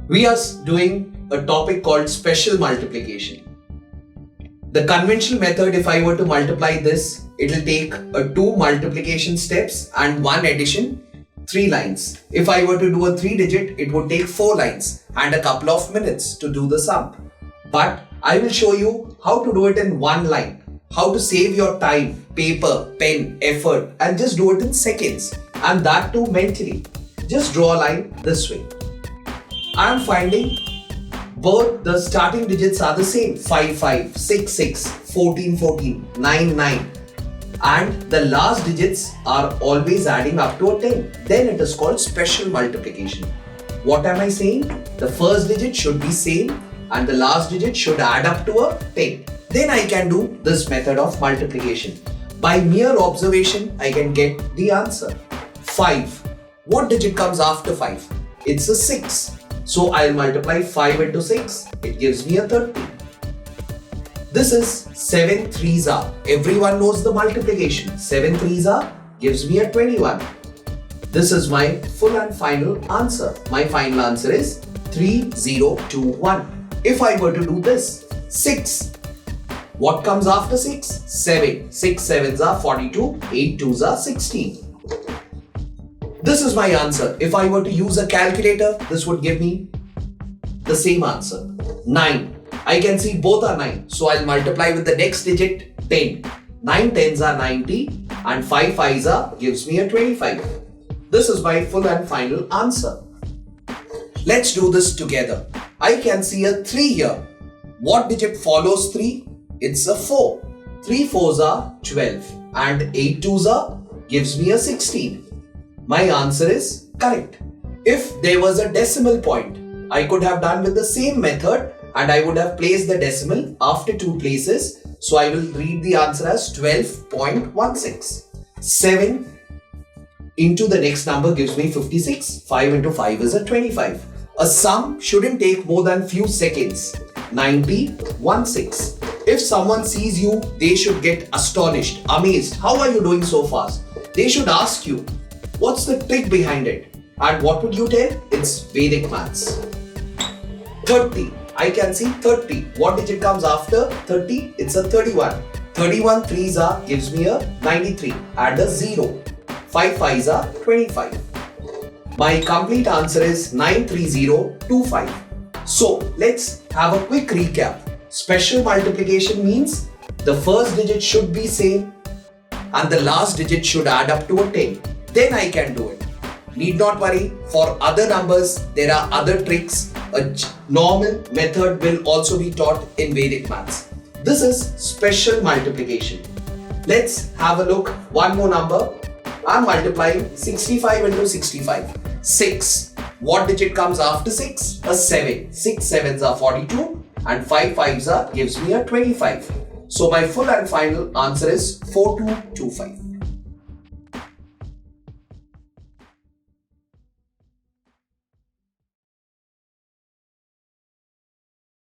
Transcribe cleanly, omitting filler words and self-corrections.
We are doing a topic called special multiplication. The conventional method, if I were to multiply this, it will take 2 multiplication steps and 1 addition, 3 lines. If I were to do a 3 digit, it would take 4 lines and a couple of minutes to do the sum. But I will show you how to do it in 1 line, how to save your time, paper, pen, effort, and just do it in seconds, and that too mentally. Just draw a line this way. I am finding both the starting digits are the same, 5, 5, 6, 6, 14, 14, 9, 9. And the last digits are always adding up to a 10. Then it is called special multiplication. What am I saying? The first digit should be same and the last digit should add up to a 10. Then I can do this method of multiplication. By mere observation, I can get the answer. 5. What digit comes after 5? It's a 6. So I'll multiply 5 into 6. It gives me a 30. This is 7 3s are. Everyone knows the multiplication. 7 3s are gives me a 21. This is my full and final answer. My final answer is 3021. If I were to do this, 6. What comes after 6? 7. 6 7s are 42. 8 2s are 16. This is my answer. If I were to use a calculator, this would give me the same answer. 9. I can see both are 9. So I'll multiply with the next digit 10. 9 10s are 90 and 5 5s are gives me a 25. This is my full and final answer. Let's do this together. I can see a 3 here. What digit follows 3? It's a 4. 3 4s are 12 and 8 2s are gives me a 16. My answer is correct. If there was a decimal point, I could have done with the same method and I would have placed the decimal after 2 places. So I will read the answer as 12.16. 7 into the next number gives me 56. 5 into 5 is a 25. A sum shouldn't take more than few seconds. 90.16. If someone sees you, they should get astonished, amazed. How are you doing so fast? They should ask you, what's the trick behind it? And what would you tell? It's Vedic Maths. 30. I can see 30. What digit comes after 30? It's a 31. 31 3s are gives me a 93. Add a 0. 5 5s are 25. My complete answer is 93025. So let's have a quick recap. Special multiplication means the first digit should be same and the last digit should add up to a 10. Then I can do it. Need not worry, for other numbers, there are other tricks. A normal method will also be taught in Vedic Maths. This is special multiplication. Let's have a look. One more number. I'm multiplying 65 into 65. 6. What digit comes after 6? A 7. 6 7s are 42 and 5 5s are gives me a 25. So my full and final answer is 4225.